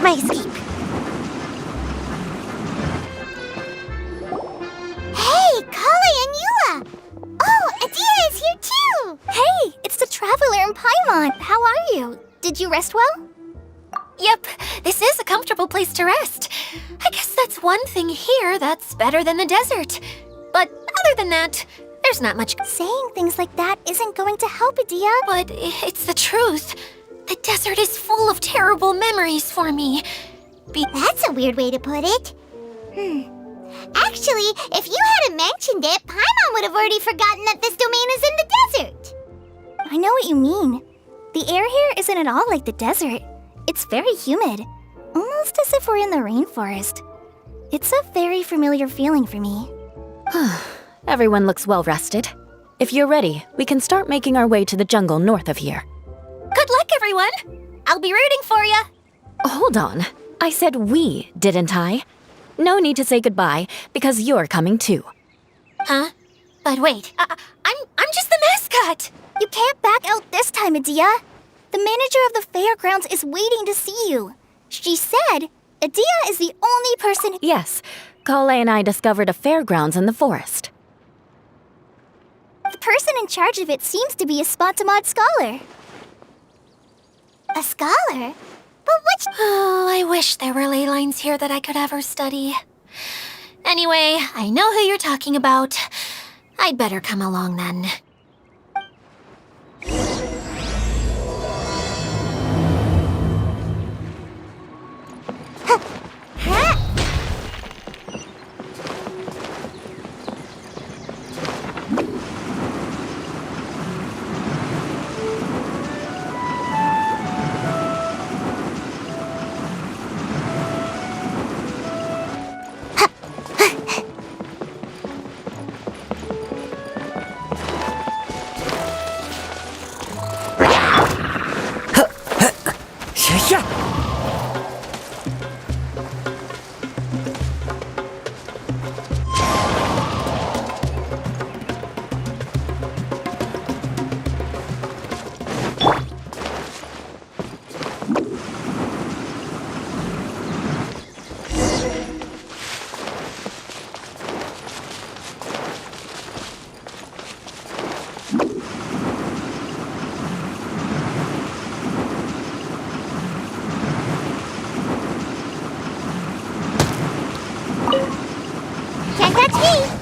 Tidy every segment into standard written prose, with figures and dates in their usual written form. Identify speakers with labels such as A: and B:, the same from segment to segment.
A: my escape. Hey, Kale and Eula! Oh, Adia is here too! Hey, it's the Traveler and Paimon. How are you? Did you rest well?
B: Yep, this is a comfortable place to rest. I guess that's one thing here that's better than the desert. But other than that, there's not much.
A: Saying things like that isn't going to help, Adia.
B: But it's the truth. The desert is full of terrible memories for me.
A: That's a weird way to put it. Actually, if you hadn't mentioned it, Paimon would have already forgotten that this domain is in the desert. I know what you mean. The air here isn't at all like the desert. It's very humid, almost as if we're in the rainforest. It's a very familiar feeling for me.
C: Everyone looks well rested. If you're ready, we can start making our way to the jungle north of here.
B: Good luck, everyone! I'll be rooting for you!
C: Hold on. I said we, didn't I? No need to say goodbye, because you're coming too.
B: Huh? But wait, I'm just the mascot!
A: You can't back out this time, Adia. The manager of the fairgrounds is waiting to see you. She said Adia is the only person.
C: Yes, Kale and I discovered a fairgrounds in the forest.
A: The person in charge of it seems to be a Spontamod scholar. A scholar? But what?
B: Oh, I wish there were ley lines here that I could ever study. Anyway, I know who you're talking about. I'd better come along then.
A: Can't catch me!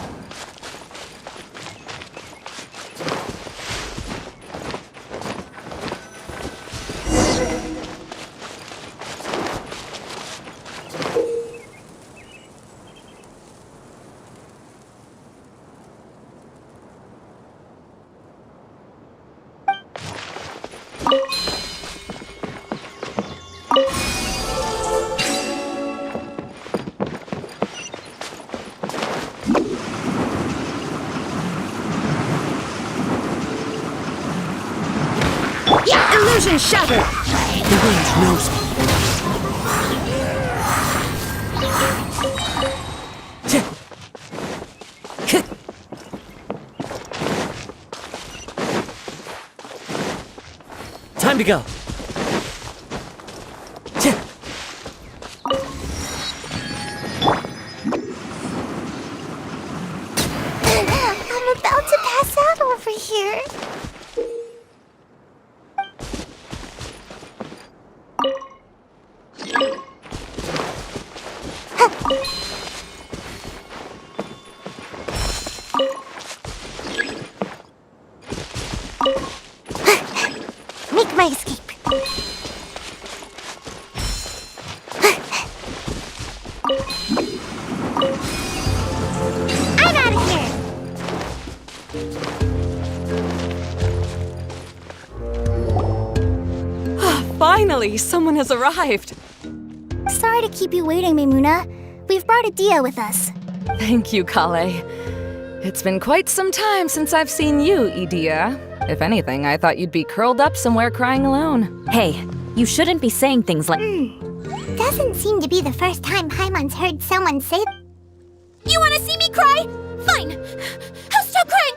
D: Illusion shattered! The wind knows me. Time to go.
A: I'm about to pass out over here. Make my escape. I'm out of here.
D: Finally, someone has arrived.
A: Sorry to keep you waiting, Maimuna. We've brought Adia with us.
D: Thank you, Kale. It's been quite some time since I've seen you, Adia. If anything, I thought you'd be curled up somewhere crying alone.
C: Hey, you shouldn't be saying things like—
A: Doesn't seem to be the first time Paimon's heard someone say.
B: You want to see me cry? Fine. I'll stop crying.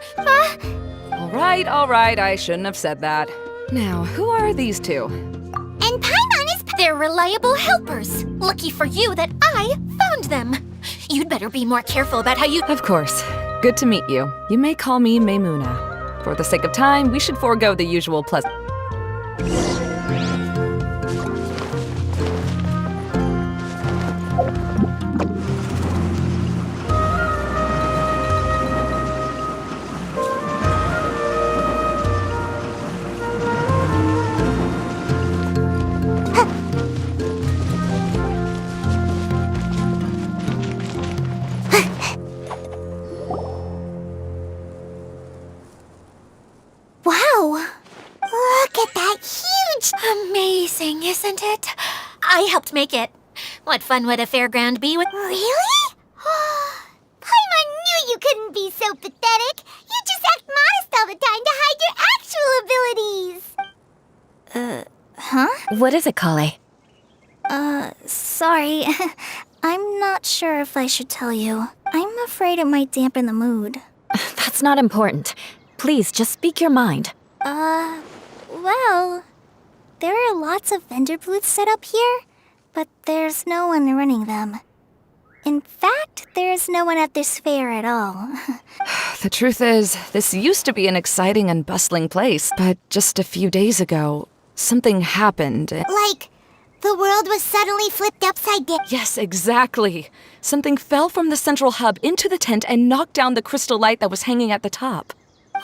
D: All right, I shouldn't have said that. Now, who are these two?
A: And Paimon is
B: They're reliable helpers. Lucky for you that I found them. You'd better be more careful about how you...
D: Of course. Good to meet you. You may call me Maymuna. For the sake of time, we should forego the usual pleasant...
A: Wow! Look at that huge...
B: Amazing, isn't it? I helped make it. What fun would a fairground be with...
A: Really? Paimon knew you couldn't be so pathetic. You just act modest all the time to hide your actual abilities. Huh?
C: What is it, Kale?
A: Sorry. I'm not sure if I should tell you. I'm afraid it might dampen the mood.
C: That's not important. Please, just speak your mind.
A: Well, there are lots of vendor booths set up here, but there's no one running them. In fact, there's no one at this fair at all.
D: The truth is, this used to be an exciting and bustling place, but just a few days ago, something happened.
A: Like, the world was suddenly flipped upside down.
D: Yes, exactly. Something fell from the central hub into the tent and knocked down the crystal light that was hanging at the top.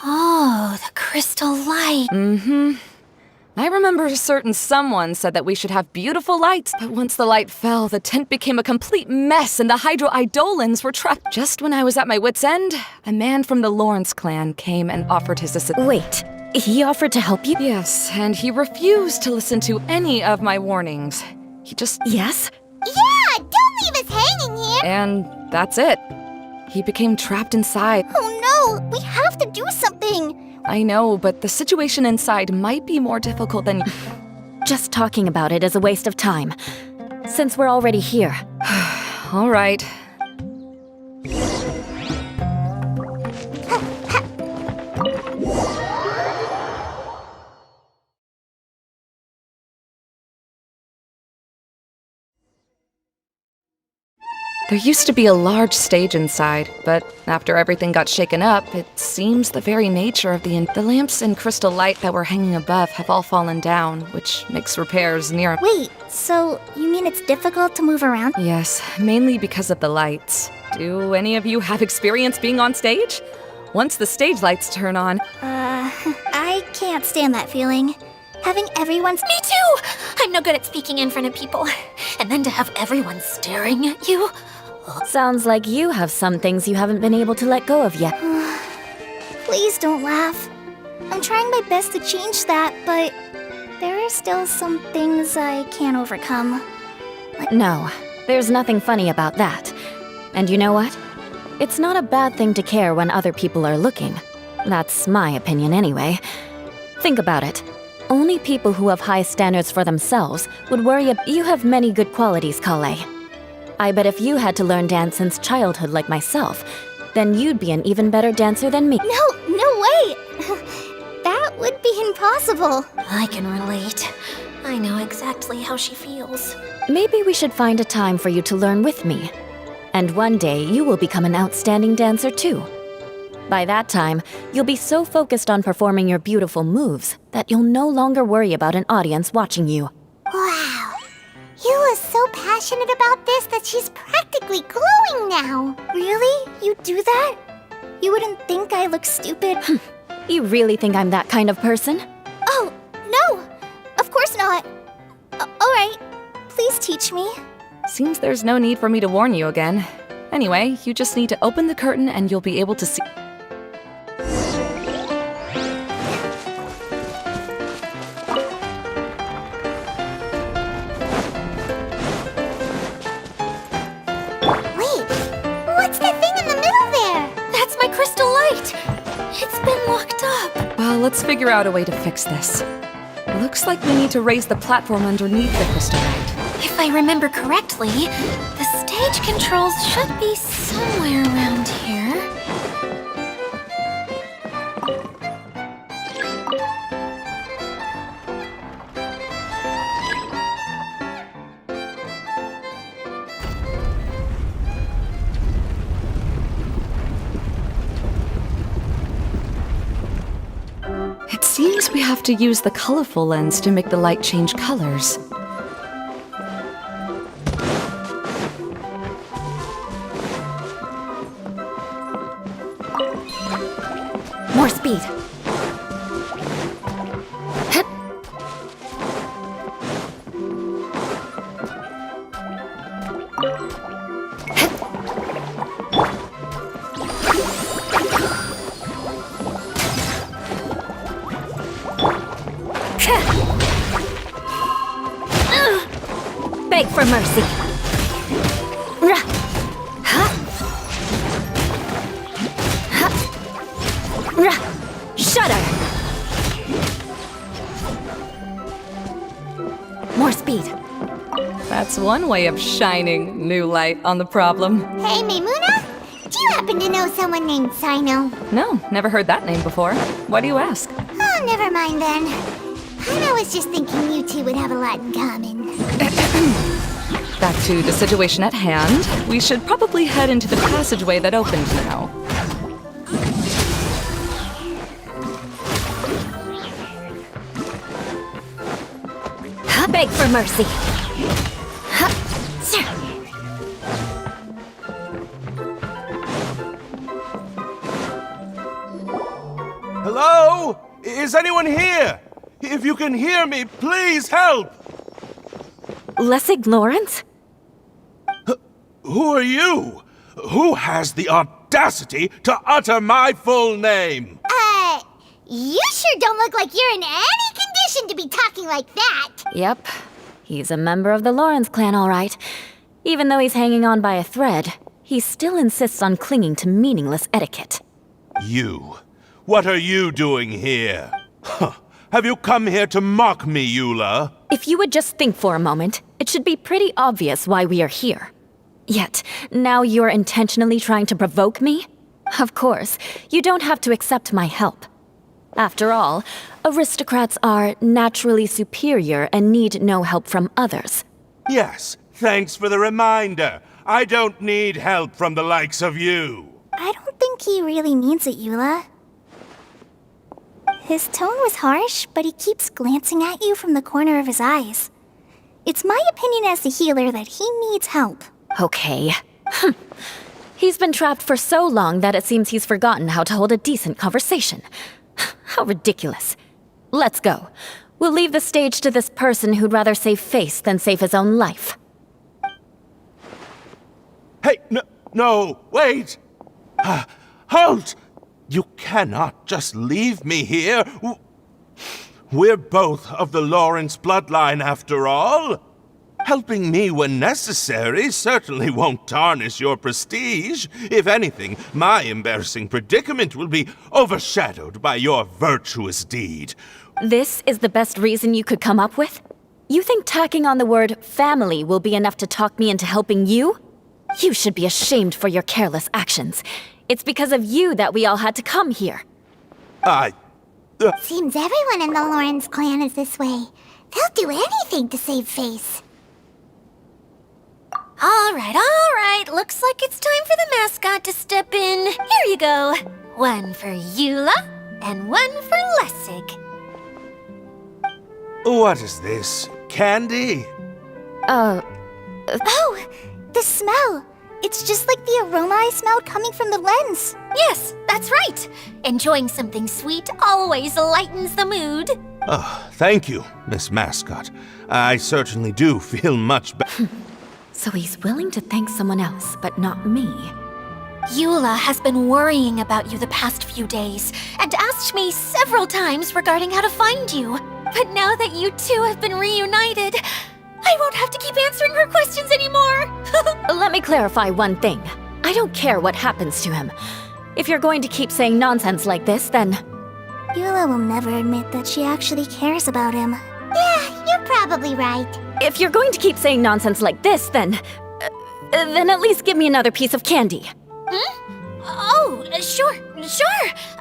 B: Oh, the crystal light.
D: I remember a certain someone said that we should have beautiful lights, but once the light fell, the tent became a complete mess and the Hydro Eidolons were trapped. Just when I was at my wit's end, a man from the Lawrence clan came and offered his assistance.
C: Wait, he offered to help you?
D: Yes, and he refused to listen to any of my warnings. He just...
C: Yes?
A: Yeah, don't leave us hanging here!
D: And that's it. He became trapped inside.
A: Oh no, we have to do something!
D: I know, but the situation inside might be more difficult than...
C: Just talking about it is a waste of time. Since we're already here.
D: All right. There used to be a large stage inside, but after everything got shaken up, it seems the very nature of the lamps and crystal light that were hanging above have all fallen down, which makes repairs near...
A: Wait, so you mean it's difficult to move around?
D: Yes, mainly because of the lights. Do any of you have experience being on stage? Once the stage lights turn on...
A: I can't stand that feeling. Having everyone's...
B: Me too! I'm no good at speaking in front of people. And then to have everyone staring at you...
C: Sounds like you have some things you haven't been able to let go of yet.
A: Please don't laugh. I'm trying my best to change that, but there are still some things I can't overcome.
C: No, there's nothing funny about that. And you know what? It's not a bad thing to care when other people are looking. That's my opinion anyway. Think about it. Only people who have high standards for themselves would worry about... You have many good qualities, Kale. I bet if you had to learn dance since childhood like myself, then you'd be an even better dancer than me.
A: No way! That would be impossible.
B: I can relate. I know exactly how she feels.
C: Maybe we should find a time for you to learn with me. And one day, you will become an outstanding dancer too. By that time, you'll be so focused on performing your beautiful moves that you'll no longer worry about an audience watching you.
A: Wow. You are so passionate about this that she's practically glowing now. Really? You do that? You wouldn't think I look stupid?
C: You really think I'm that kind of person?
A: Oh, no! Of course not. Alright, please teach me.
D: Seems there's no need for me to warn you again. Anyway, you just need to open the curtain and you'll be able to see... Let's figure out a way to fix this. Looks like we need to raise the platform underneath the crystal light.
B: If I remember correctly, the stage controls should be somewhere around here.
D: seems we have to use the colorful lens to make the light change colors.
C: More speed. Beg for mercy. Shudder. More speed.
D: That's one way of shining new light on the problem.
A: Hey, Maimuna? Do you happen to know someone named Sino?
D: No, never heard that name before. Why do you ask?
A: Oh, never mind then. I was just thinking you two would have a lot in common.
D: Back to the situation at hand. We should probably head into the passageway that opened now.
C: Beg for mercy.
E: Hello? Is anyone here? If you can hear me, please help!
C: Lessig Lawrence?
E: Who are you? Who has the audacity to utter my full name?
A: You sure don't look like you're in any condition to be talking like that.
C: Yep. He's a member of the Lawrence clan, all right. Even though he's hanging on by a thread, he still insists on clinging to meaningless etiquette.
E: You. What are you doing here? Huh. Have you come here to mock me, Eula?
C: If you would just think for a moment, it should be pretty obvious why we are here. Yet, now you're intentionally trying to provoke me? Of course, you don't have to accept my help. After all, aristocrats are naturally superior and need no help from others.
E: Yes, thanks for the reminder. I don't need help from the likes of you.
A: I don't think he really means it, Eula. His tone was harsh, but he keeps glancing at you from the corner of his eyes. It's my opinion as the healer that he needs help.
C: Okay. He's been trapped for so long that it seems he's forgotten how to hold a decent conversation. How ridiculous. Let's go. We'll leave the stage to this person who'd rather save face than save his own life.
E: Hey, no, wait! Halt! You cannot just leave me here. We're both of the Lawrence bloodline, after all. Helping me when necessary certainly won't tarnish your prestige. If anything, my embarrassing predicament will be overshadowed by your virtuous deed.
C: This is the best reason you could come up with? You think tacking on the word family will be enough to talk me into helping you? You should be ashamed for your careless actions. It's because of you that we all had to come here.
A: Seems everyone in the Lawrence clan is this way. They'll do anything to save face.
B: All right. Looks like it's time for the mascot to step in. Here you go. One for Eula, and one for Lessig.
E: What is this? Candy?
A: Oh, the smell. It's just like the aroma I smelled coming from the lens.
B: Yes, that's right. Enjoying something sweet always lightens the mood.
E: Oh, thank you, Miss Mascot. I certainly do feel much better.
C: So he's willing to thank someone else, but not me.
B: Eula has been worrying about you the past few days and asked me several times regarding how to find you. But now that you two have been reunited, I won't have to keep answering her questions anymore.
C: Let me clarify one thing. I don't care what happens to him. If you're going to keep saying nonsense like this, then...
A: Eula will never admit that she actually cares about him. Yeah, you're probably right.
C: If you're going to keep saying nonsense like this, then at least give me another piece of candy.
B: Oh, sure.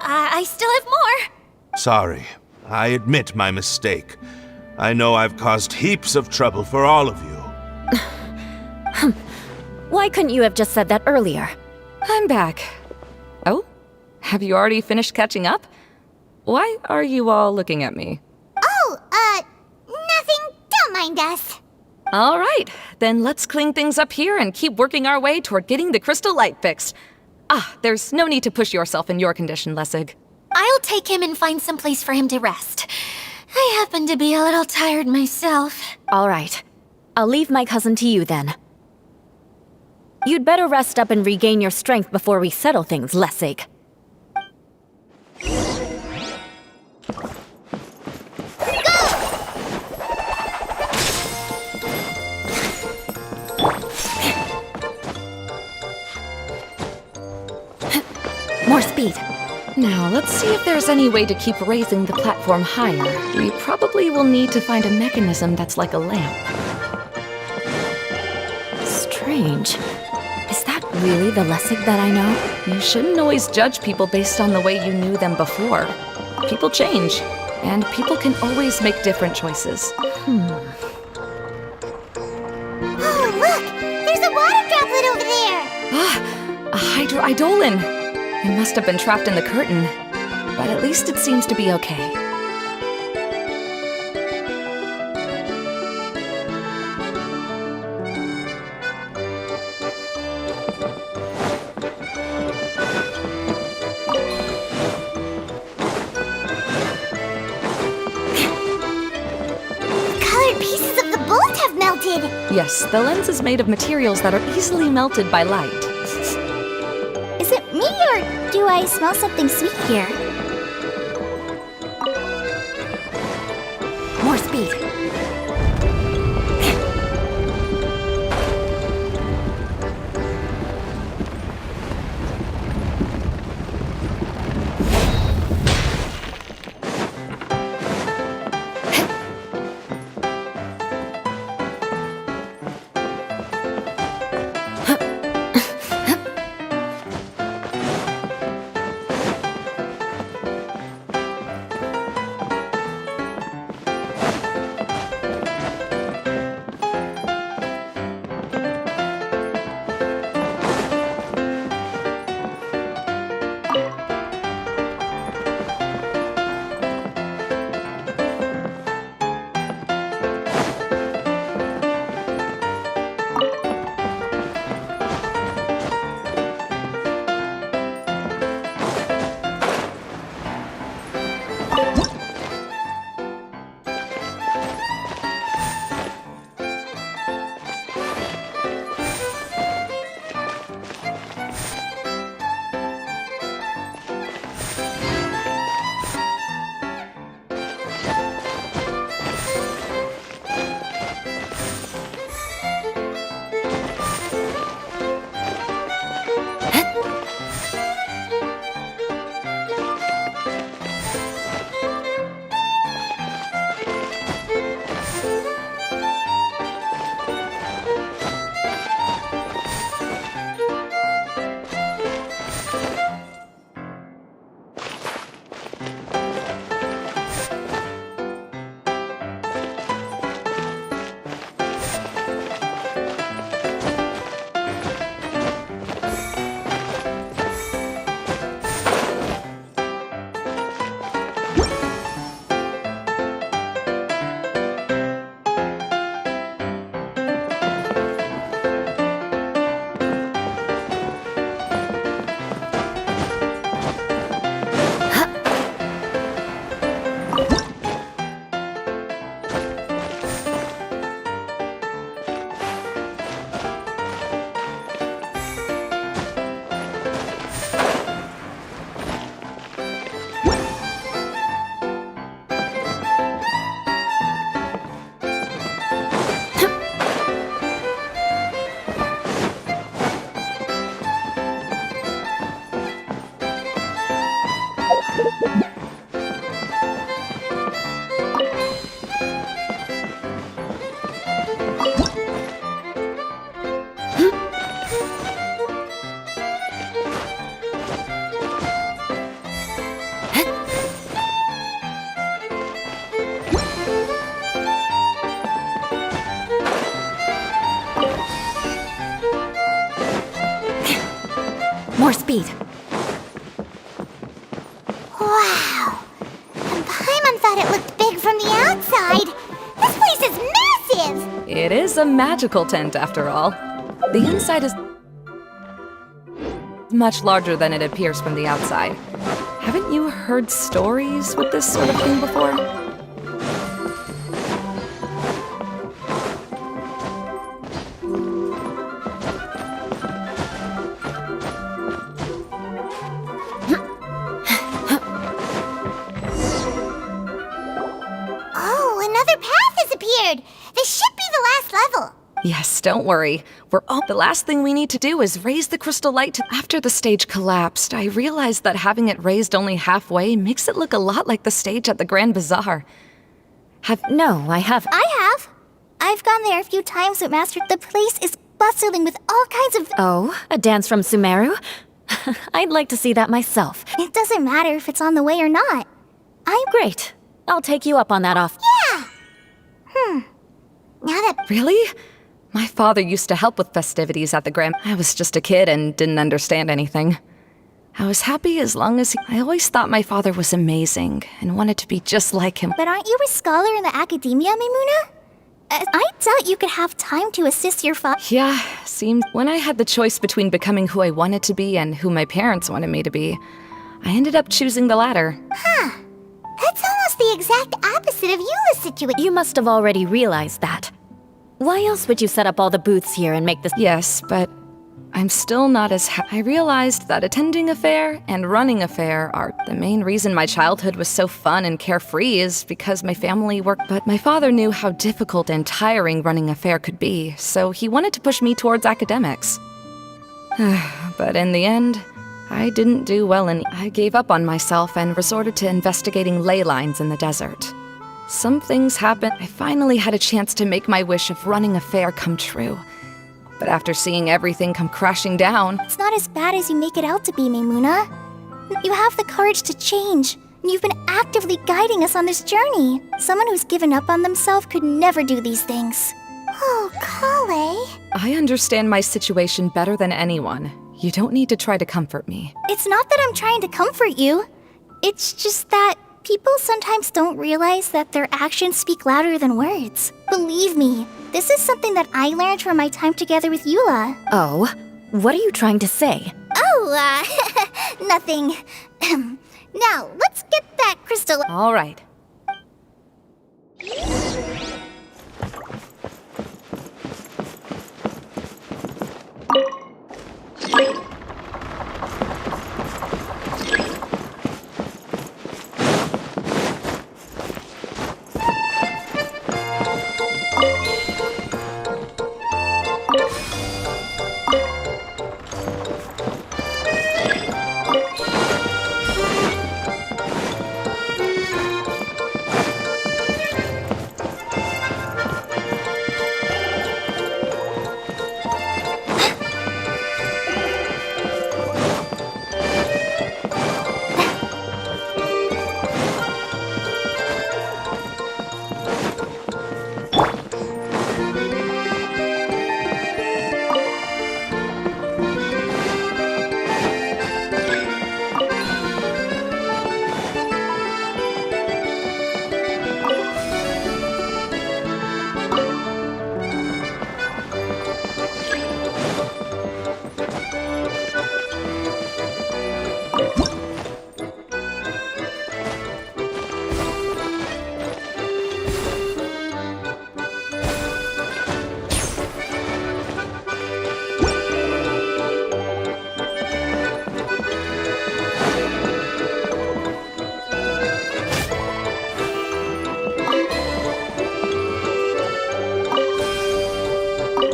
B: I still have more.
E: Sorry, I admit my mistake. I know I've caused heaps of trouble for all of you.
C: Why couldn't you have just said that earlier?
D: I'm back. Oh? Have you already finished catching up? Why are you all looking at me?
A: Oh, nothing. Don't mind us.
D: All right, then let's clean things up here and keep working our way toward getting the crystal light fixed. There's no need to push yourself in your condition, Lessig.
B: I'll take him and find some place for him to rest. I happen to be a little tired myself.
C: All right. I'll leave my cousin to you then. You'd better rest up and regain your strength before we settle things, Lessig. More speed.
D: Now, let's see if there's any way to keep raising the platform higher. We probably will need to find a mechanism that's like a lamp.
C: Strange. Is that really the Lessig that I know?
D: You shouldn't always judge people based on the way you knew them before. People change, and people can always make different choices.
A: Oh, look! There's a water droplet over there!
D: A hydroidolin! It must have been trapped in the curtain, but at least it seems to be okay.
A: Colored pieces of the bullet have melted!
D: Yes, the lens is made of materials that are easily melted by light.
A: Is it me, or do I smell something sweet here?
C: More speed. More speed.
A: Wow! thought it looked big from the outside. This place is massive!
D: It is a magical tent, after all. The inside is much larger than it appears from the outside. Haven't you heard stories with this sort of thing before?
A: Oh, another path has appeared! This should be the last level.
D: Yes, don't worry. The last thing we need to do is raise the crystal light to... After the stage collapsed, I realized that having it raised only halfway makes it look a lot like the stage at the Grand Bazaar.
C: No, I haven't.
A: I have. I've gone there a few times with Master. The place is bustling with all kinds of...
C: Oh, a dance from Sumeru? I'd like to see that myself.
A: It doesn't matter if it's on the way or not.
C: Great. I'll take you up on that off.
A: Yeah! Now that...
D: Really? My father used to help with festivities at the Grand... I was just a kid and didn't understand anything. I was happy as long as I always thought my father was amazing and wanted to be just like him.
A: But aren't you a scholar in the academia, Maimuna? I doubt you could have time to assist your father.
D: Yeah, seemed... When I had the choice between becoming who I wanted to be and who my parents wanted me to be, I ended up choosing the latter.
A: Huh. That's almost the exact opposite of Eula's situation.
C: You must have already realized that. Why else would you set up all the booths here and make this...
D: Yes, but I'm still not as I realized that attending a fair and running a fair are the main reason my childhood was so fun and carefree is because my family worked. But my father knew how difficult and tiring running a fair could be, so he wanted to push me towards academics. But in the end, I didn't do well and I gave up on myself and resorted to investigating ley lines in the desert. Some things happened. I finally had a chance to make my wish of running a fair come true. But after seeing everything come crashing down...
A: It's not as bad as you make it out to be, Maimuna. You have the courage to change, and you've been actively guiding us on this journey. Someone who's given up on themselves could never do these things. Oh, Kale.
D: I understand my situation better than anyone. You don't need to try to comfort me.
A: It's not that I'm trying to comfort you. It's just that people sometimes don't realize that their actions speak louder than words. Believe me, this is something that I learned from my time together with Eula.
C: Oh, what are you trying to say?
A: Oh, nothing. Now, let's get that crystal...
D: All right.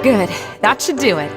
D: Good. That should do it.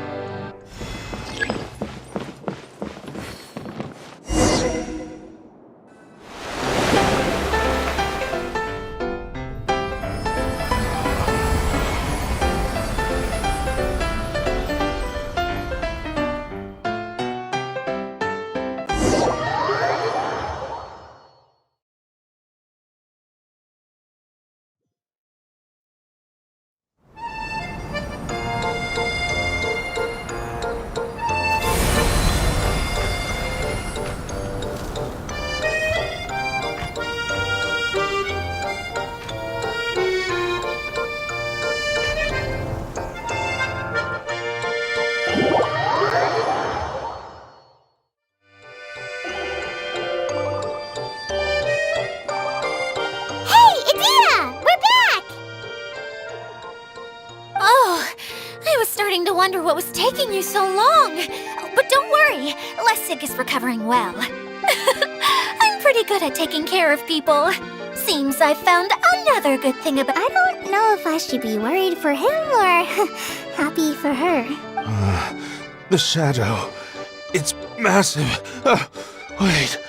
B: to wonder what was taking you so long. But don't worry, Lessig is recovering well. I'm pretty good at taking care of people. Seems I found another good thing about—
A: I don't know if I should be worried for him or happy for her.
E: The shadow. It's massive. Wait.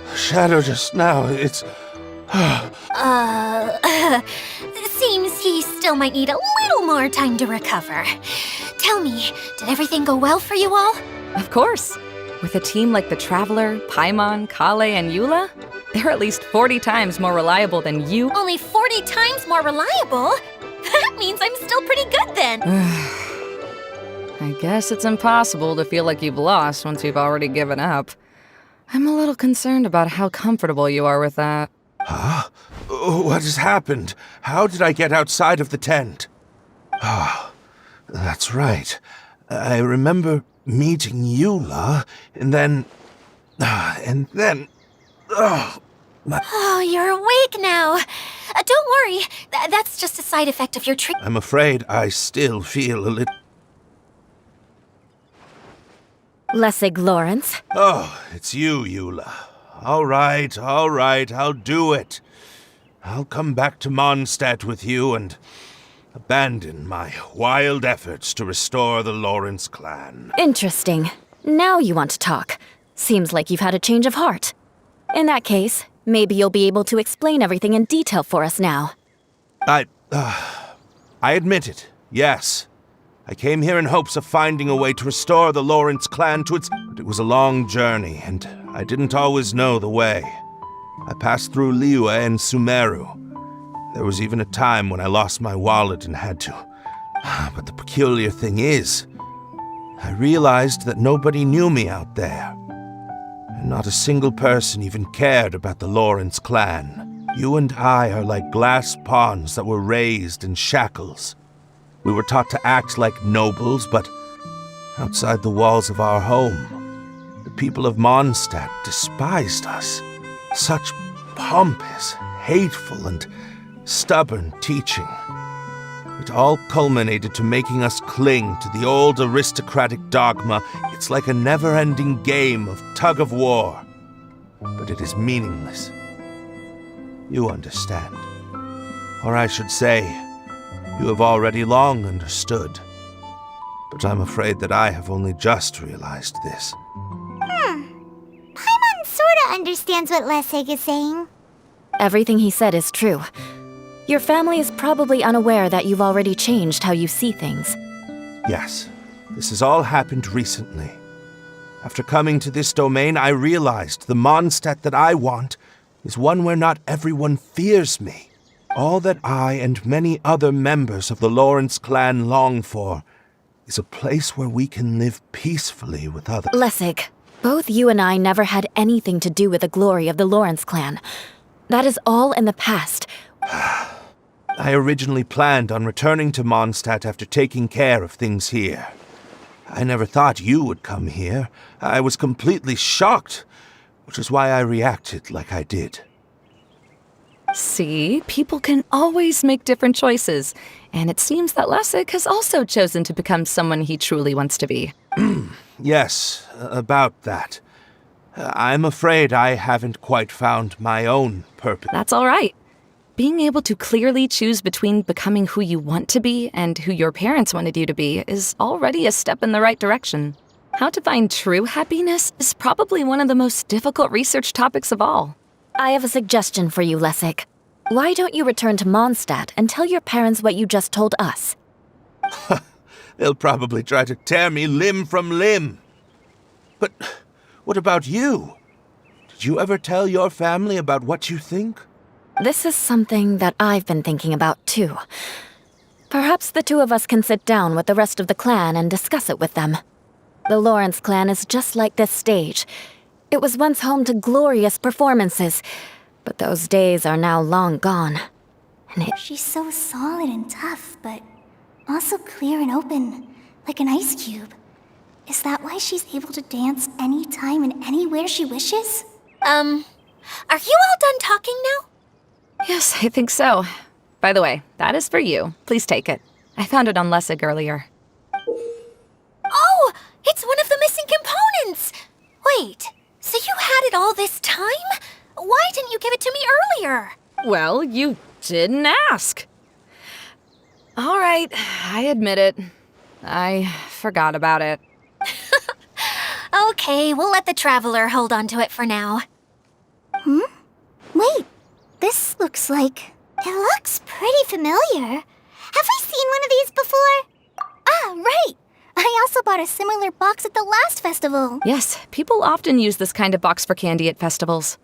E: The shadow just now, it's...
B: Seems he still might need a little more time to recover. Tell me, did everything go well for you all?
D: Of course. With a team like the Traveler, Paimon, Kale, and Eula, they're at least 40 times more reliable than you.
B: Only 40 times more reliable? That means I'm still pretty good then.
D: I guess it's impossible to feel like you've lost once you've already given up. I'm a little concerned about how comfortable you are with that.
E: Huh? What has happened? How did I get outside of the tent? Ah, that's right. I remember meeting Eula, and then...
B: Oh, you're awake now. Don't worry, that's just a side effect of your treatment.
E: I'm afraid I still feel a little...
C: Lessig Lawrence.
E: Oh, it's you, Eula. All right, I'll do it. I'll come back to Mondstadt with you and abandon my wild efforts to restore the Lawrence clan.
C: Interesting. Now you want to talk. Seems like you've had a change of heart. In that case, maybe you'll be able to explain everything in detail for us now.
E: I admit it, yes. I came here in hopes of finding a way to restore the Lawrence clan to its... But it was a long journey, and I didn't always know the way. I passed through Liyue and Sumeru. There was even a time when I lost my wallet and had to... But the peculiar thing is, I realized that nobody knew me out there. And not a single person even cared about the Lawrence clan. You and I are like glass pawns that were raised in shackles. We were taught to act like nobles, but outside the walls of our home, the people of Mondstadt despised us. Such pompous, hateful, and stubborn teaching. It all culminated to making us cling to the old aristocratic dogma. It's like a never-ending game of tug-of-war, but it is meaningless. You understand. Or I should say, you have already long understood. But I'm afraid that I have only just realized this.
A: Paimon sorta understands what Lessig is saying.
C: Everything he said is true. Your family is probably unaware that you've already changed how you see things.
E: Yes, this has all happened recently. After coming to this domain, I realized the Mondstadt that I want is one where not everyone fears me. All that I and many other members of the Lawrence clan long for is a place where we can live peacefully with others.
C: Lessig, both you and I never had anything to do with the glory of the Lawrence clan. That is all in the past.
E: I originally planned on returning to Mondstadt after taking care of things here. I never thought you would come here. I was completely shocked, which is why I reacted like I did.
D: See, people can always make different choices, and it seems that Lessig has also chosen to become someone he truly wants to be.
E: Yes, about that. I'm afraid I haven't quite found my own purpose.
D: That's all right. Being able to clearly choose between becoming who you want to be and who your parents wanted you to be is already a step in the right direction. How to find true happiness is probably one of the most difficult research topics of all.
C: I have a suggestion for you, Lessig. Why don't you return to Mondstadt and tell your parents what you just told us?
E: They'll probably try to tear me limb from limb. But what about you? Did you ever tell your family about what you think?
C: This is something that I've been thinking about, too. Perhaps the two of us can sit down with the rest of the clan and discuss it with them. The Lawrence clan is just like this stage. It was once home to glorious performances, but those days are now long gone.
A: She's so solid and tough, but also clear and open, like an ice cube. Is that why she's able to dance anytime and anywhere she wishes?
B: Are you all done talking now?
D: Yes, I think so. By the way, that is for you. Please take it. I found it on Lessig earlier.
B: you give it to me earlier?
D: Well, you didn't ask. All right, I admit it. I forgot about it.
B: Okay, we'll let the traveler hold on to it for now.
A: Wait, this looks like... It looks pretty familiar. Have we seen one of these before? Ah, right! I also bought a similar box at the last festival.
D: Yes, people often use this kind of box for candy at festivals.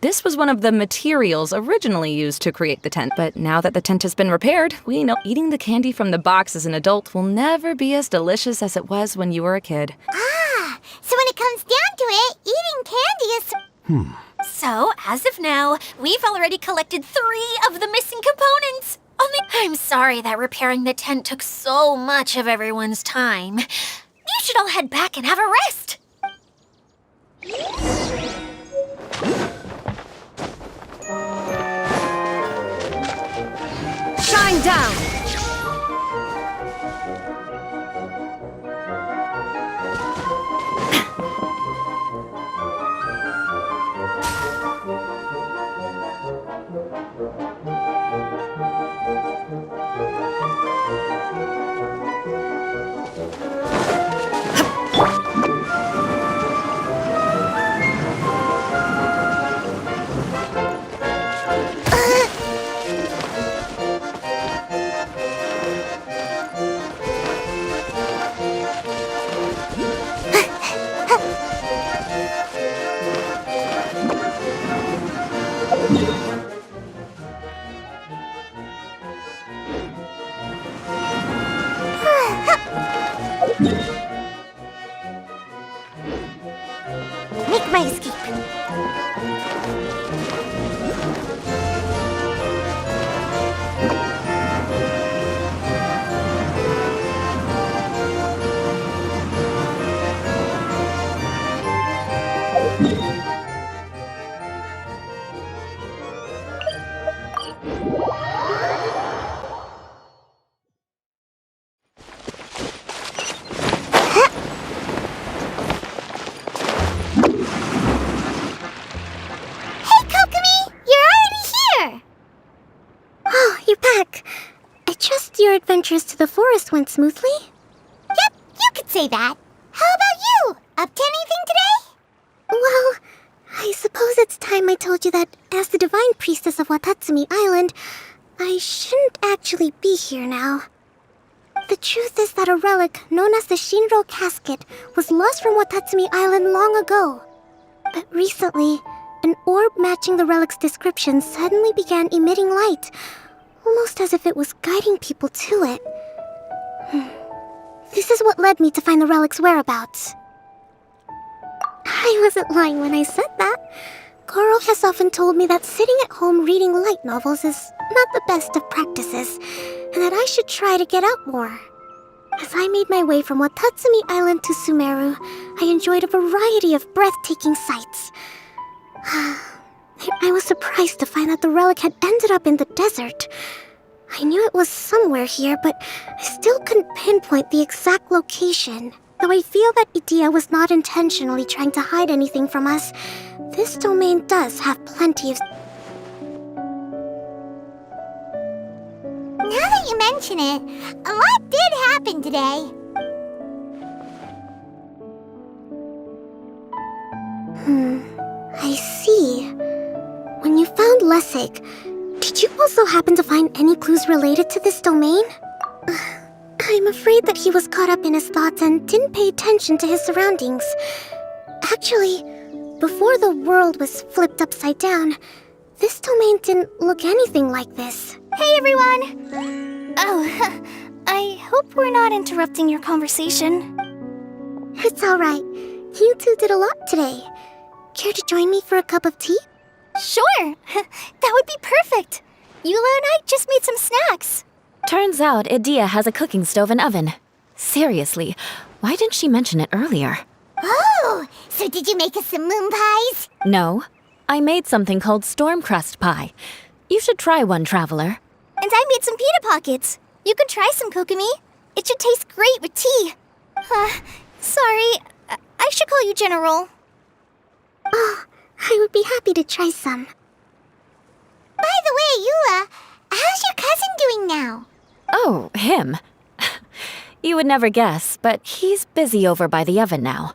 D: This was one of the materials originally used to create the tent, but now that the tent has been repaired, we know eating the candy from the box as an adult will never be as delicious as it was when you were a kid.
A: Ah, so when it comes down to it, eating candy is...
B: So, as of now, we've already collected 3 of the missing components. Only I'm sorry that repairing the tent took so much of everyone's time. You should all head back and have a rest.
C: Shine down!
A: Make my escape. Adventures to the forest went smoothly? Yep, you could say that. How about you? Up to anything today? Well, I suppose it's time I told you that as the divine priestess of Watatsumi Island, I shouldn't actually be here now. The truth is that a relic known as the Shinro Casket was lost from Watatsumi Island long ago. But recently, an orb matching the relic's description suddenly began emitting light, almost as if it was guiding people to it. This is what led me to find the relic's whereabouts. I wasn't lying when I said that. Goro has often told me that sitting at home reading light novels is not the best of practices, and that I should try to get out more. As I made my way from Watatsumi Island to Sumeru, I enjoyed a variety of breathtaking sights. I was surprised to find that the relic had ended up in the desert. I knew it was somewhere here, but I still couldn't pinpoint the exact location. Though I feel that Idia was not intentionally trying to hide anything from us, this domain does have plenty of... Now that you mention it, a lot did happen today. I see. When you found Lessig, did you also happen to find any clues related to this domain? I'm afraid that he was caught up in his thoughts and didn't pay attention to his surroundings. Actually, before the world was flipped upside down, this domain didn't look anything like this. Hey everyone! Oh, I hope we're not interrupting your conversation. It's alright. You two did a lot today. Care to join me for a cup of tea? Sure! That would be perfect! Eula and I just made some snacks.
C: Turns out Idia has a cooking stove and oven. Seriously, why didn't she mention it earlier?
A: Oh, so did you make us some moon pies?
C: No, I made something called storm crust pie. You should try one, Traveler.
A: And I made some pita pockets. You could try some, Kokomi. It should taste great with tea. Sorry, I should call you General. Oh, I would be happy to try some. By the way, Eula, how's your cousin doing now?
C: Oh, him. You would never guess, but he's busy over by the oven now.